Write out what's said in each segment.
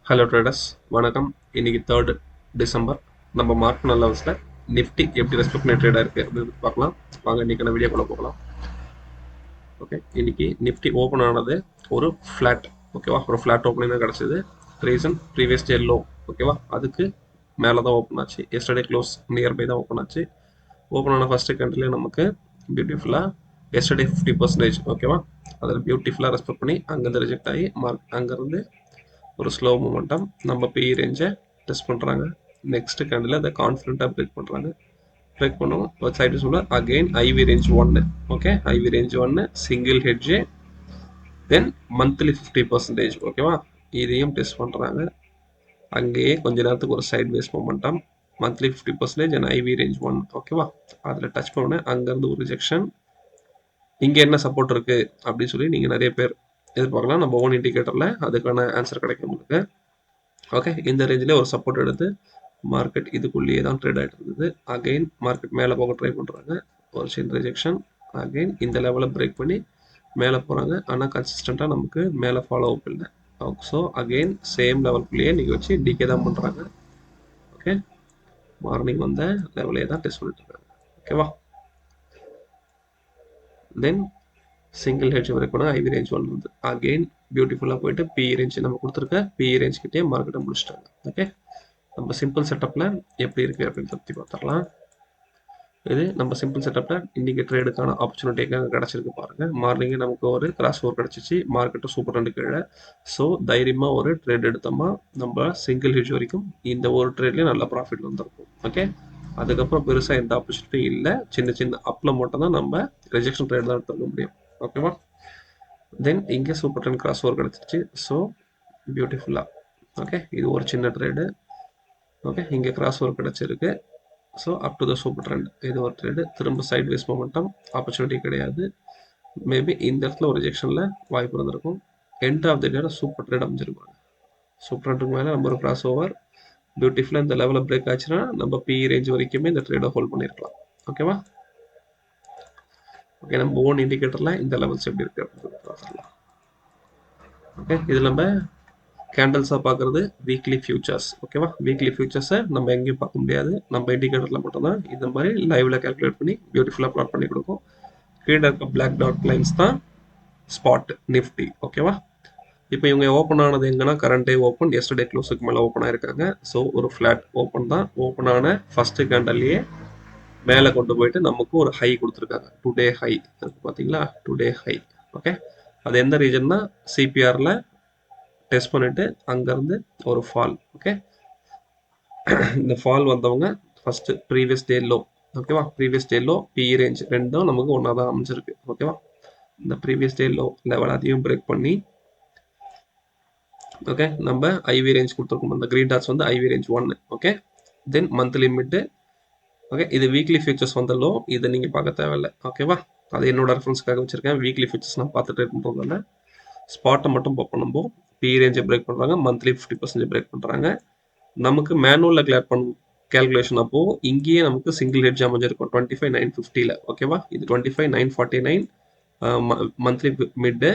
Hello traders, வணக்கம். இன்னைக்கு 3 December. நம்ம மார்க் லெவல்ஸில் நிஃப்டி எப்படி ரெஸ்பெக்ட் பண்ணி ட்ரேடாக இருக்குது அப்படின்னு பார்க்கலாம். வாங்க இன்றைக்கான வீடியோக்குள்ளே போகலாம். ஓகே, இன்னைக்கு நிஃப்டி ஓப்பன் ஆனது ஒரு ஃப்ளாட். ஓகேவா, ஒரு ஃப்ளாட் ஓப்பனிங் தான் கிடச்சிது. Reason previous day low. ஓகேவா, அதுக்கு மேலே தான் ஓப்பன் ஆச்சு. எஸ்டர்டே க்ளோஸ் நியர்பை தான் ஓப்பன் ஆச்சு. ஓப்பன் ஆன ஃபஸ்ட்டு கண்ட்ரிலே நமக்கு பியூட்டிஃபுல்லாக எஸ்டர்டே 50%. ஓகேவா, அதில் பியூட்டிஃபுல்லாக ரெஸ்பெக்ட் பண்ணி அங்கேருந்து ரிஜெக்ட் ஆகி அங்கேருந்து ஒரு ஸ்லோ மூமெண்டம் நம்ம பிஇ ரேஞ்சை டெஸ்ட் பண்ணுறாங்க. நெக்ஸ்ட் கேண்டில் அதை கான்ஃபிடென்ட்டாக பிரேக் பண்ணுறாங்க. பிரேக் பண்ணுவோம். ஒரு சைடு சொல்ல again IV range 1. Okay, IV range 1 single hedge, then monthly 50%. ஓகேவா, இதையும் டெஸ்ட் பண்ணுறாங்க. அங்கேயே கொஞ்ச நேரத்துக்கு ஒரு side ways momentum, monthly 50% and IV range 1. ஓகேவா, அதில் டச் பண்ண அங்கேருந்து ஒரு ரிஜெக்ஷன். இங்கே என்ன சப்போர்ட் இருக்குது அப்படின்னு சொல்லி நீங்கள் நிறைய பேர் எதிர்பார்க்கலாம். நம்ம ஓன் இண்டிகேட்டரில் அதுக்கான ஆன்சர் கிடைக்கும் உங்களுக்கு. ஓகே, இந்த ரேஞ்சில் ஒரு சப்போர்ட் எடுத்து மார்க்கெட் இதுக்குள்ளேயே தான் ட்ரேட் ஆகிட்டு இருந்தது. அகெயின் மார்க்கெட் மேலே போக ட்ரை பண்ணுறாங்க. ஒரு சின்ன ரிஜெக்ஷன். அகெயின் இந்த லெவலை பிரேக் பண்ணி மேலே போகிறாங்க. ஆனால் கன்சிஸ்டண்ட்டாக நமக்கு மேலே ஃபாலோ அப் இல்லை. ஸோ அகெயின் சேம் லெவலுக்குள்ளேயே நீங்கள் வச்சு டிகே தான் பண்ணுறாங்க. ஓகே, மார்னிங் வந்த லெவலே தான் டெஸ்ட் பண்ணிட்டு இருக்காங்க. ஓகேவா, தென் சிங்கிள் ஹெட்ஜ் வரைக்கும் ஐவி ரேஞ்ச் 1 வந்து அகெயின் பியூட்டிஃபுல்லாக போயிட்டு பிஇ ரேஞ்ச் நம்ம கொடுத்துருக்க பிஇ ரேஞ்ச் கிட்டே மார்க்கெட்டை முடிச்சிட்டாங்க. ஓகே, நம்ம சிம்பிள் செட்டப்பில் எப்படி இருக்குது அப்படின்னு பற்றி பார்த்துடலாம். இது நம்ம சிம்பிள் செட்டப்பில் இன்றைக்கி ட்ரேடுக்கான ஆப்பர்ச்சுனிட்டிக்காக கிடச்சிருக்கு பாருங்கள். மார்னிங்கே நமக்கு ஒரு கிராஸ் ஓவர் கிடச்சிச்சு, மார்க்கெட்டு சூப்பர் ரெண்டு கீழே. ஸோ தைரியமாக ஒரு ட்ரேட் எடுத்தோமா நம்ம சிங்கிள் ஹெட்ஜ் வரைக்கும் இந்த ஒரு ட்ரேட்லேயே நல்ல ப்ராஃபிட் வந்துருக்கும். ஓகே, அதுக்கப்புறம் பெருசாக எந்த ஆப்பர்ச்சுனிட்டியும் இல்லை. சின்ன சின்ன அப்பில் மட்டும் தான் நம்ம ரிஜெக்ஷன் ட்ரேட் தான் எடுத்துக்க முடியும். ஓகேவா, தென் இங்கே சூப்பர் ட்ரெண்ட் கிராஸ் ஓவர் கிடச்சிருச்சு. ஸோ பியூட்டிஃபுல்லாக ஓகே, இது ஒரு சின்ன ட்ரேடு. ஓகே, இங்கே கிராஸ் ஓவர் கிடச்சிருக்கு. So up to the super trend. இது ஒரு ட்ரேடு. திரும்ப சைட் வேஸ் மொமெண்டம், ஆப்பர்ச்சுனிட்டி கிடையாது. மேபி இந்த இடத்துல ஒரு ரிஜெக்ஷனில் வாய்ப்பு இருந்திருக்கும். எண்ட் ஆஃப் த டேல சூப்பர் ட்ரேட் அமைஞ்சிருப்பாங்க. சூப்பர் ட்ரெண்டுக்கு மேலே நம்ம ஒரு கிராஸ் ஓவர் பியூட்டிஃபுல்லாக இந்த லெவலில் பிரேக் ஆச்சுன்னா நம்ம பிஇ ரேஞ்ச் வரைக்குமே இந்த ட்ரேடை ஹோல்ட் பண்ணியிருக்கலாம். ஓகேவா, ஓகே, நம்ம ஓன் இண்டிகேட்டரில் இந்த லெவல்ஸ் எப்படி இருக்குது அப்படின்னு பார்த்துக்கலாம். ஓகே, இதில் நம்ம கேண்டல்ஸாக பார்க்குறது வீக்லி ஃபியூச்சர்ஸ். ஓகேவா, வீக்லி ஃபியூச்சர்ஸை நம்ம எங்கேயும் பார்க்க முடியாது. நம்ம இண்டிகேட்டரில் மட்டும்தான் இந்த மாதிரி லைவில் கேல்குலேட் பண்ணி பியூட்டிஃபுல்லாக ப்ளாட் பண்ணி கொடுக்கும். கீழே இருக்க பிளாக் டாட் லைன்ஸ் தான் ஸ்பாட் நிஃப்டி. ஓகேவா, இப்போ இவங்க ஓப்பன் ஆனது எங்கன்னா கரண்ட் டே ஓப்பன், எஸ்டர்டே க்ளோஸுக்கு மேலே ஓப்பன் ஆயிருக்காங்க. ஸோ ஒரு ஃப்ளாட் ஓப்பன் தான். ஓப்பன் ஆன ஃபஸ்ட்டு கேண்டல்லையே மேலே கொண்டு போயிட்டு நமக்கு ஒரு ஹை கொடுத்துருக்காங்க. டுடே ஹை பார்த்தீங்களா, டுடே ஹை. ஓகே, அது எந்த ரீஜன்னா சிபிஆரில் டெஸ்ட் பண்ணிட்டு அங்கேருந்து ஒரு ஃபால். ஓகே, இந்த ஃபால் வந்தவங்க ஃபர்ஸ்ட் ப்ரீவியஸ் டே லோ. ஓகேவா, previous day low PE range ரெண்டும் நமக்கு ஒன்றா தான் அமைஞ்சிருக்கு. ஓகேவா, இந்த ப்ரீவியஸ் டே லோ லெவல் அதையும் பிரேக் பண்ணி ஓகே நம்ம ஐவி ரேஞ்ச் கொடுத்துருக்கோம். அந்த கிரீன் டாட்ஸ் வந்து ஐவி ரேஞ்ச் 1. ஓகே, தென் மந்த்லி மிட்டு. ஓகே, இது வீக்லி ஃபியூச்சர்ஸ் வந்த லோ. இதை நீங்கள் பார்க்க தேவையில்லை. ஓகேவா, அது என்னோட ரெஃபரன்ஸ்க்காக வச்சிருக்கேன். வீக்லி ஃபியூச்சர்ஸ் நான் பார்த்துட்டு பண்ணுறதில்ல. ஸ்பாட்டை மட்டும் பார்ப்போம். நம்ம பிஇ ரேஞ்சை பிரேக் பண்ணுறாங்க, மந்த்லி 50% பிரேக் பண்ணுறாங்க. நமக்கு மேனுவலில் கேல்குலேஷன் அப்போ இங்கேயே நமக்கு சிங்கிள் ஹெட்ஜ் அமைஞ்சிருக்கும் 25,950. ஓகேவா, இது 25,949 மந்த்லி மிட்டு.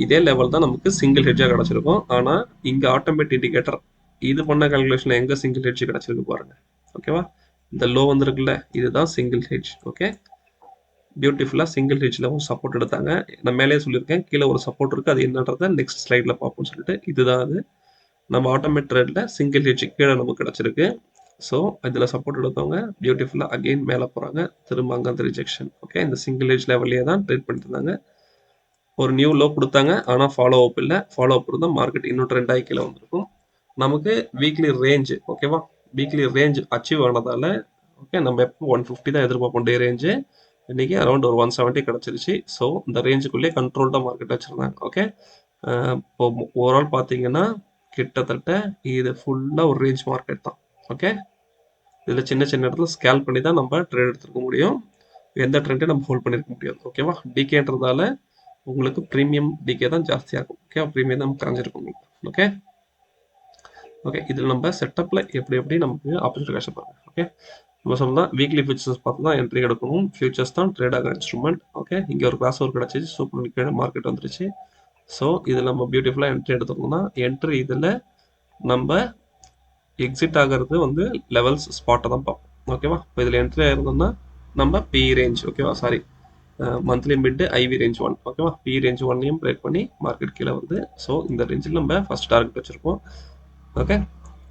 இதே லெவல் தான் நமக்கு சிங்கிள் ஹெட்ஜாக கிடச்சிருக்கும். ஆனால் இங்கே ஆட்டோமேட்டிக் இண்டிகேட்டர் இது பண்ண கேல்குலேஷனில் எங்கே சிங்கிள் ஹெட்ஜ் கிடச்சிருக்கு பாருங்கள். ஓகேவா, இந்த லோ வந்துருக்குல்ல, இதுதான் சிங்கிள் ஹெட்ஜ். ஓகே, பியூட்டிஃபுல்லாக சிங்கிள் ஹெட்ஜில் ஒரு சப்போர்ட் எடுத்தாங்க. நான் மேலே சொல்லியிருக்கேன், கீழே ஒரு சப்போர்ட் இருக்குது. அது என்னன்றதை நெக்ஸ்ட் ஸ்லைடில் பார்ப்போம்னு சொல்லிட்டு இதுதான் அது. நம்ம ஆட்டோமேட் ட்ரேடில் சிங்கிள் ஹெட்ஜ் கீழே நமக்கு கிடச்சிருக்கு. ஸோ இதில் சப்போர்ட் எடுத்தவங்க பியூட்டிஃபுல்லாக அகெயின் மேலே போகிறாங்க. திரும்ப அங்கே அந்த ரிஜெக்ஷன். ஓகே, இந்த சிங்கிள் ஹெட்ஜ் லெவல்லே தான் ட்ரேட் பண்ணிட்டு இருந்தாங்க. ஒரு நியூ லோ கொடுத்தாங்க, ஆனால் ஃபாலோ அப் இல்லை. ஃபாலோ அப் இருந்தால் மார்க்கெட் இன்னும் ட்ரெண்ட் ஆகி கீழே வந்திருக்கும். நமக்கு வீக்லி ரேஞ்ச். ஓகேவா, வீக்லி ரேஞ்ச் அச்சீவ் ஆனதால் ஓகே நம்ம எப்போ 150 தான் எதிர்பார்ப்போம் டே ரேஞ்சு. இன்றைக்கி அரௌண்ட் ஒரு 170 கிடச்சிருச்சு. ஸோ இந்த ரேஞ்சுக்குள்ளேயே கண்ட்ரோல்டாக மார்க்கெட் வச்சுருந்தாங்க. ஓகே, இப்போ ஓவரால் பார்த்தீங்கன்னா கிட்டத்தட்ட இது ஃபுல்லாக ஒரு ரேஞ்ச் மார்க்கெட் தான். ஓகே, இதில் சின்ன சின்ன இடத்துல ஸ்கேல் பண்ணி தான் நம்ம ட்ரேட் எடுத்துருக்க முடியும். எந்த ட்ரெண்டையும் நம்ம ஹோல்ட் பண்ணியிருக்க முடியாது. ஓகேவா, டிகேன்றதால உங்களுக்கு ப்ரீமியம் டிகே தான் ஜாஸ்தியாக இருக்கும். ஓகே, ப்ரீமியம் தான் கரைஞ்சிருக்கும் உங்களுக்கு. ஓகே ஓகே, இதில் நம்ம செட்டப்பில் எப்படி நமக்கு ஆப்பர்ச்சுனிட்டி கஷ்டப்பாங்க. ஓகே, நம்ம சொல்லலாம் வீக்லி ஃபியூச்சர்ஸ் பார்த்து தான் என்ட்ரி எடுக்கணும். ஃபியூச்சர்ஸ் தான் ட்ரேட் ஆகிற இன்ஸ்ட்ருமெண்ட். ஓகே, இங்கே ஒரு கிராஸ் ஓவர் கிடச்சிச்சு, சூப்பர் கீழே மார்க்கெட் வந்துருச்சு. ஸோ இதில் நம்ம பியூட்டிஃபுல்லாக என்ட்ரி எடுத்துக்கணும்னா என்ட்ரி இதில் நம்ம எக்ஸிட் ஆகிறது வந்து லெவல்ஸ் ஸ்பாட்டை தான் பார்ப்போம். ஓகேவா? இப்போ இதில் என்ட்ரி ஆயிருந்தோம்னா நம்ம பி ரேஞ்ச், ஓகேவா, sorry, monthly mid IV range 1, ஓகேவா, பி ரேஞ்ச் 1ஐயும் பிரேக் பண்ணி மார்க்கெட் கீழே வருது. ஸோ இந்த ரேஞ்சில் நம்ம ஃபர்ஸ்ட் டார்கெட் வச்சுருப்போம். ஓகே,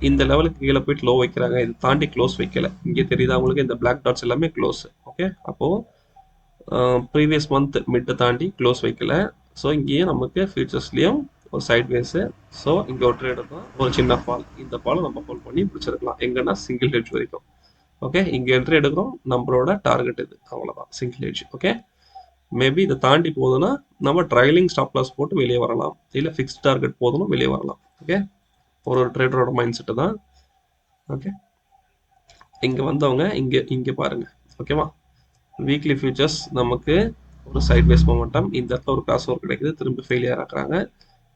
இந்த லெவலுக்கு கீழே போயிட்டு லோ வைக்கிறாங்க, இது தாண்டி க்ளோஸ் வைக்கல. இங்கே தெரியுதா உங்களுக்கு, இந்த பிளாக் டாட்ஸ் எல்லாமே க்ளோஸ். ஓகே, அப்போது ப்ரீவியஸ் மந்த் மிட்டை தாண்டி க்ளோஸ் வைக்கல. ஸோ இங்கேயும் நமக்கு ஃபியூச்சர்ஸ்லேயும் ஒரு சைட் வேஸு. ஸோ இங்கே ஒரு ட்ரேட் தான், ஒரு சின்ன ஃபால். இந்த ஃபாலை நம்ம ஹோல்ட் பண்ணி பிடிச்சிருக்கலாம் எங்கன்னா சிங்கிள் ஹெட்ஜ் வரைக்கும். ஓகே, இங்கே என்ட்ரி எடுக்கிறோம், நம்மளோட டார்கெட் இது, அவ்வளோதான், சிங்கிள் ஹெட்ஜ். ஓகே, மேபி இதை தாண்டி போகுதுன்னா நம்ம ட்ரைலிங் ஸ்டாப் லாஸ் போட்டு வெளியே வரலாம், இல்லை ஃபிக்ஸ்ட் டார்கெட் போதும் வெளியே வரலாம். ஓகே, ஒரு ட்ரேடரோட மைண்ட் செட்டு தான். ஓகே, இங்கே வந்தவங்க இங்கே பாருங்க. ஓகேவா, வீக்லி ஃபியூச்சர்ஸ் நமக்கு ஒரு சைட் வேஸ் மொமெண்டம், இந்த இடத்துல ஒரு கிராஸ் ஓவர் கிடைக்குது, திரும்ப ஃபெயிலியர் ஆக்குறாங்க.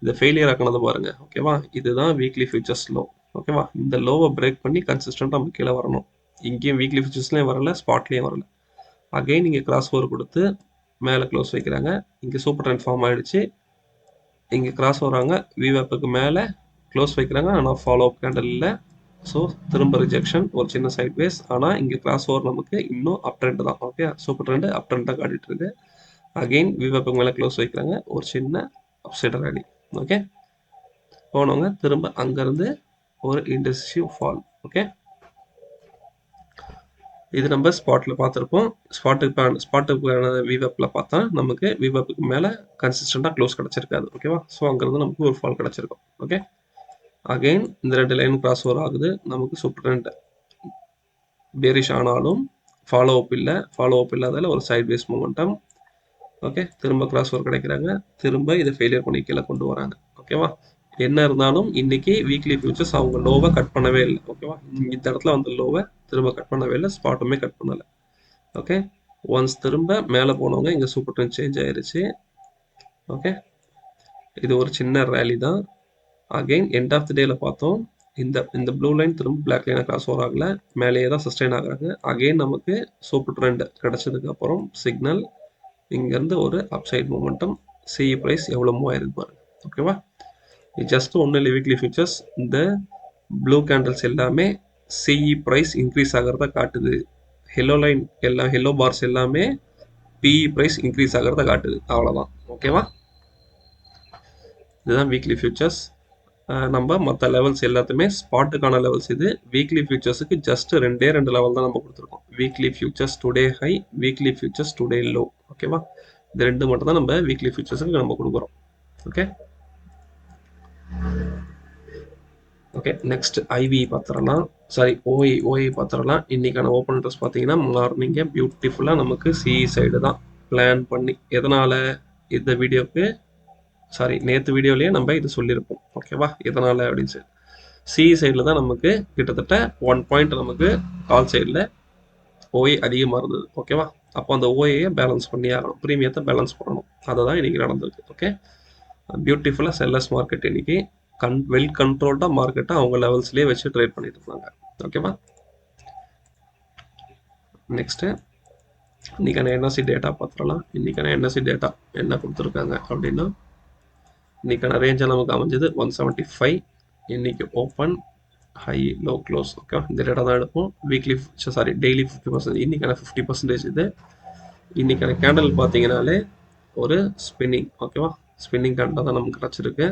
இந்த ஃபெயிலியர் ஆக்கினது பாருங்க. ஓகேவா, இதுதான் வீக்லி ஃபியூச்சர்ஸ் லோ. ஓகேவா, இந்த லோவை பிரேக் பண்ணி கன்சிஸ்டண்டாக நம்ம கீழே வரணும். இங்கேயும் வீக்லி ஃபியூச்சர்ஸ்லேயும் வரல, ஸ்பாட்லேயும் வரல. அகைன் இங்கே கிராஸ் ஓவர் கொடுத்து மேலே க்ளோஸ் வைக்கிறாங்க. இங்கே சூப்பர் ட்ரெண்ட் ஃபார்ம் ஆகிடுச்சு. இங்கே கிராஸ் வராங்க, விவேப்புக்கு மேலே க்ளோஸ் வைக்கிறாங்க, ஆனால் ஃபாலோ அப் கேண்டல் இல்லை. ஸோ திரும்ப ரிஜெக்ஷன், ஒரு சின்ன சைட் வேஸ். ஆனால் இங்கே கிராஸ் ஓவர் நமக்கு இன்னும் அப் ட்ரெண்ட் தான். ஓகே, சூப்பர் ட்ரெண்டு அப் ட்ரெண்டாக காட்டிட்டு இருக்கு. அகெயின் விவேப்புக்கு மேலே க்ளோஸ் வைக்கிறாங்க, ஒரு சின்ன அப்சைட் ரேலி. ஓகே, போனவங்க திரும்ப அங்கேருந்து ஒரு இன்டெசிவ் ஃபால். ஓகே, இது நம்ம ஸ்பாட்டில் பார்த்துருப்போம். ஸ்பாட்டுக்கான விவேப்பில் பார்த்தா நமக்கு விவேப்புக்கு மேலே கன்சிஸ்டண்டாக க்ளோஸ் கிடச்சிருக்காது. ஓகேவா, ஸோ அங்கேருந்து நமக்கு ஒரு ஃபால் கிடச்சிருக்கும். ஓகே, அகெயின் இந்த ரெண்டு லைன் கிராஸ் ஓவர் ஆகுது, நமக்கு சூப்பர் ட்ரெண்ட் பேரிஷ் ஆனாலும் ஃபாலோ அப் இல்லை. ஃபாலோ அப் இல்லாதால ஒரு சைட் வேஸ் மொமெண்டம். ஓகே, திரும்ப கிராஸ் ஓவர் கிடைக்கிறாங்க, திரும்ப இதை ஃபெயிலியர் பண்ணி கீழே கொண்டு வராங்க. ஓகேவா, என்ன இருந்தாலும் இன்னைக்கு வீக்லி ஃபியூச்சர்ஸ் அவங்க லோவை கட் பண்ணவே இல்லை. ஓகேவா, இந்த இடத்துல வந்து லோவை திரும்ப கட் பண்ணவே இல்லை, ஸ்பாட்டுமே கட் பண்ணலை. ஓகே, ஒன்ஸ் திரும்ப மேலே போனவங்க இங்கே சூப்பர் ட்ரெண்ட் சேஞ்ச் ஆயிருச்சு. ஓகே, இது ஒரு சின்ன ரேலி தான். அகெயின் எண்ட் ஆஃப் த டேல பார்த்தோம், இந்த ப்ளூ லைன் திரும்ப பிளாக் லைனை கிராஸ் ஓவர் ஆகல, மேலேயே தான் சஸ்டைன் ஆகுறாங்க. அகெயின் நமக்கு சூப்பர் ட்ரெண்ட் கிடைச்சதுக்கு அப்புறம் சிக்னல், இங்கேருந்து ஒரு அப்சைட் மூமெண்டம். சிஇ ப்ரைஸ் எவ்வளோ மூவ் ஆயிருக்கு பாருங்க. ஓகேவா, ஜஸ்ட் ஒன்றும் இல்லை, வீக்லி ஃபியூச்சர்ஸ் இந்த ப்ளூ கேண்டல்ஸ் எல்லாமே சிஇ ப்ரைஸ் இன்க்ரீஸ் ஆகிறத காட்டுது. ஹெல்லோ லைன் எல்லாம், ஹெல்லோ பார்ஸ் எல்லாமே பிஇ ப்ரைஸ் இன்க்ரீஸ் ஆகிறத காட்டுது, அவ்வளோதான். ஓகேவா, இதுதான் வீக்லி ஃபியூச்சர்ஸ். நம்ம மற்ற லெவல்ஸ் எல்லாத்துமே ஸ்பாட்டுக்கான லெவல்ஸ். இது வீக்லி ஃபியூச்சர்ஸுக்கு ஜஸ்ட் ரெண்டு லெவல் தான் நம்ம கொடுத்துருக்கோம். Weekly futures today high, weekly futures today low. ஓகேவா, இது ரெண்டு மட்டும் தான் நம்ம வீக்லி ஃபியூச்சர்ஸுக்கு நம்ம கொடுக்குறோம். ஓகே, ஓகே, நெக்ஸ்ட் ஐவி பார்த்துடலாம், சாரி ஓஐ பார்த்துடலாம். இன்னைக்கான ஓப்பன் இன்ட்ரெஸ்ட் பார்த்தீங்கன்னா மார்னிங்கே பியூட்டிஃபுல்லாக நமக்கு சிஇ சைடு தான் பிளான் பண்ணி, எதனால் இந்த வீடியோக்கு, சாரி நேற்று வீடியோலேயே நம்ம இது சொல்லியிருப்போம். ஓகேவா, எதனால் அப்படின்னு சொல்லி சிஇ சைடில் தான் நமக்கு கிட்டத்தட்ட 1 பாயிண்ட் நமக்கு கால் சைடில் ஓஏ அதிகமாக இருந்தது. ஓகேவா, அப்போ அந்த ஓஏயை பேலன்ஸ் பண்ணி ஆகணும், ப்ரீமியத்தை பேலன்ஸ் பண்ணணும். அதை தான் இன்றைக்கி நடந்திருக்கு. ஓகே, பியூட்டிஃபுல்லாக செல்லர்ஸ் மார்க்கெட் இன்றைக்கி வெல் கண்ட்ரோல்டாக மார்க்கெட்டை அவங்க லெவல்ஸ்லேயே வச்சு ட்ரேட் பண்ணிட்டு இருக்காங்க. ஓகேவா, நெக்ஸ்ட்டு இன்றைக்கான என்எஸ்சி டேட்டா பார்த்துடலாம். இன்றைக்கான என்எஸ்சி டேட்டா என்ன கொடுத்துருக்காங்க அப்படின்னா, இன்றைக்கான ரேஞ்சாக நமக்கு அமைஞ்சது 175. இன்றைக்கி open high low close. Okay, இந்த டேட்டா தான் எடுப்போம். வீக்லி சாரி டெய்லி 50%, இன்றைக்கான 50% இது. இன்றைக்கான கேண்டல் பார்த்தீங்கன்னாலே ஒரு ஸ்பின்னிங். ஓகேவா, ஸ்பின்னிங் கேண்டல் தான் நமக்கு கிடச்சிருக்கு.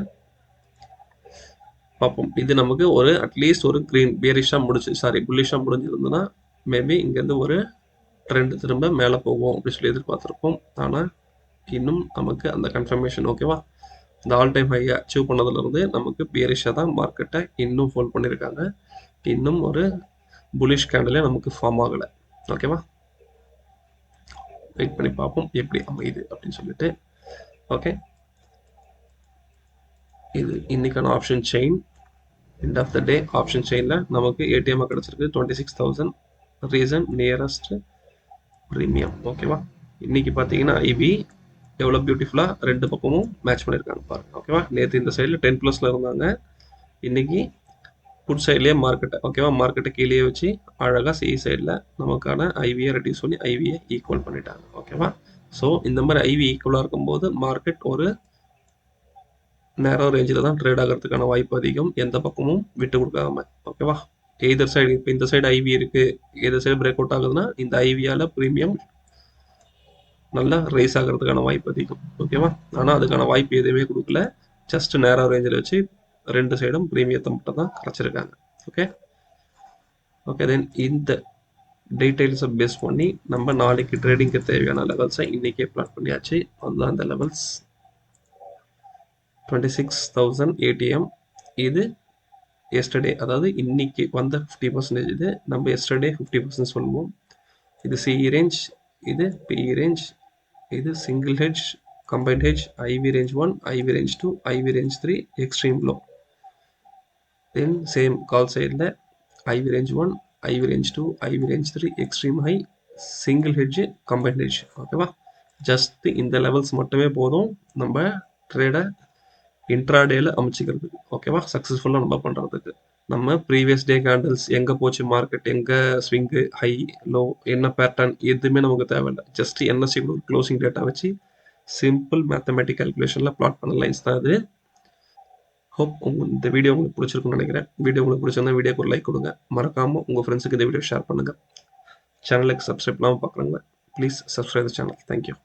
பார்ப்போம், இது நமக்கு ஒரு அட்லீஸ்ட் ஒரு க்ரீன் பேரிஷாக புல்லிஷாக முடிஞ்சிருந்ததுன்னா மேபி இங்கேருந்து ஒரு ட்ரெண்ட் திரும்ப மேலே போகும் அப்படின்னு சொல்லி எதிர்பார்த்துருப்போம். ஆனால் இன்னும் நமக்கு அந்த கன்ஃபர்மேஷன். ஓகேவா, இந்த ஆல் டைம் ஹையை அச்சீவ் பண்ணதுலேருந்து நமக்கு பேரிஷாக தான் மார்க்கெட்டை இன்னும் ஹோல்ட் பண்ணியிருக்காங்க. இன்னும் ஒரு புலிஷ் கேண்டலே நமக்கு ஃபார்ம் ஆகலை. ஓகேவா, வெயிட் பண்ணி பார்ப்போம் எப்படி அமையுது அப்படின்னு சொல்லிட்டு. ஓகே, இது இன்னைக்கான option chain. End of the day option செயினில் நமக்கு ஏடிஎம்மாக கிடச்சிருக்கு 26,000. Reason nearest premium. ஓகேவா, இன்னைக்கு பார்த்தீங்கன்னா ஐவி எவ்வளோ பியூட்டிஃபுல்லாக ரெண்டு பக்கமும் மேட்ச் பண்ணியிருக்காங்க பாருங்க. ஓகேவா, நேற்று இந்த சைடில் 10+ இருந்தாங்க, இன்னைக்கு புட் சைட்லேயே மார்க்கெட்டை, ஓகேவா, மார்க்கெட்டை கீழே வச்சு அழகாக சிஇ சைடில் நமக்கான ஐவியை ரெடியூஸ் பண்ணி ஐவியை ஈக்குவல் பண்ணிட்டாங்க. ஓகேவா, ஸோ இந்த மாதிரி ஐவி ஈக்குவலாக இருக்கும்போது மார்க்கெட் ஒரு நேரோ ரேஞ்சில் தான் ட்ரேட் ஆகிறதுக்கான வாய்ப்பு அதிகம், எந்த பக்கமும் விட்டு கொடுக்காம. ஓகேவா? எய்தர் சைடு, இப்போ இந்த சைடு ஐவி இருக்குது, எதர் சைடு பிரேக் அவுட் ஆகுதுன்னா இந்த ஐவியால் ப்ரீமியம் நல்லா ரைஸ் ஆகிறதுக்கான வாய்ப்பு அதிகம். ஓகேவா? ஆனால் அதுக்கான வாய்ப்பு எதுவுமே கொடுக்கல, ஜஸ்ட் நேரோ ரேஞ்சில் வச்சு ரெண்டு சைடும் ப்ரீமியத்தை மட்டும் தான் கிடச்சிருக்காங்க. ஓகே ஓகே தென் இந்த டீட்டெயில்ஸை பேஸ் பண்ணி நம்ம நாளைக்கு ட்ரேடிங்க்கு தேவையான லெவல்ஸை இன்றைக்கே பிளான் பண்ணியாச்சு. அதுதான் அந்த லெவல்ஸ் 26,000 ஏடிஎம். இது எஸ்டர்டே, அதாவது இன்னைக்கு வந்த 50%. இது நம்ம எஸ்டர்டே 50% சொல்லுவோம். இது சிஇ ரேஞ்ச், இது பிஇ ரேஞ்ச், இது single hedge, combined hedge, IV range 1, IV range 2, IV range 3, extreme low. Then same call சைடில் IV range 1, IV range 2, IV range 3, extreme high, single hedge, combined hedge. ஓகேவா? Just இந்த levels மட்டுமே போதும் நம்ம ட்ரேடை இன்ட்ராடேல அமைச்சிக்கிறதுக்கு. ஓகேவா? சக்ஸஸ்ஃபுல்லாக நம்ம பண்ணுறதுக்கு. நம்ம ப்ரீவியஸ் டே கேண்டில்ஸ் எங்கே போச்சு மார்க்கெட், எங்கே ஸ்விங்கு, ஹை லோ, என்ன பேட்டர்ன் எதுவுமே நமக்கு தேவையில்லை. ஜஸ்ட் என்எஸ்சி ஒரு க்ளோசிங் டேட்டா வச்சு சிம்பிள் மேத்தமெட்டிக் கால்குலேஷனில் பிளாட் பண்ண லைன்ஸ் தான் இது. ஹோப் இந்த வீடியோ உங்களுக்கு பிடிச்சிருக்குன்னு நினைக்கிறேன். வீடியோ உங்களுக்கு பிடிச்சிருந்தா வீடியோக்கு ஒரு லைக் கொடுங்க. மறக்காமல் உங்கள் ஃப்ரெண்ட்ஸுக்கு இந்த வீடியோ ஷேர் பண்ணுங்கள். சேனலுக்கு சப்ஸ்கிரைப் பண்ணாமல் பார்க்குறாங்க, please subscribe the channel. Thank you.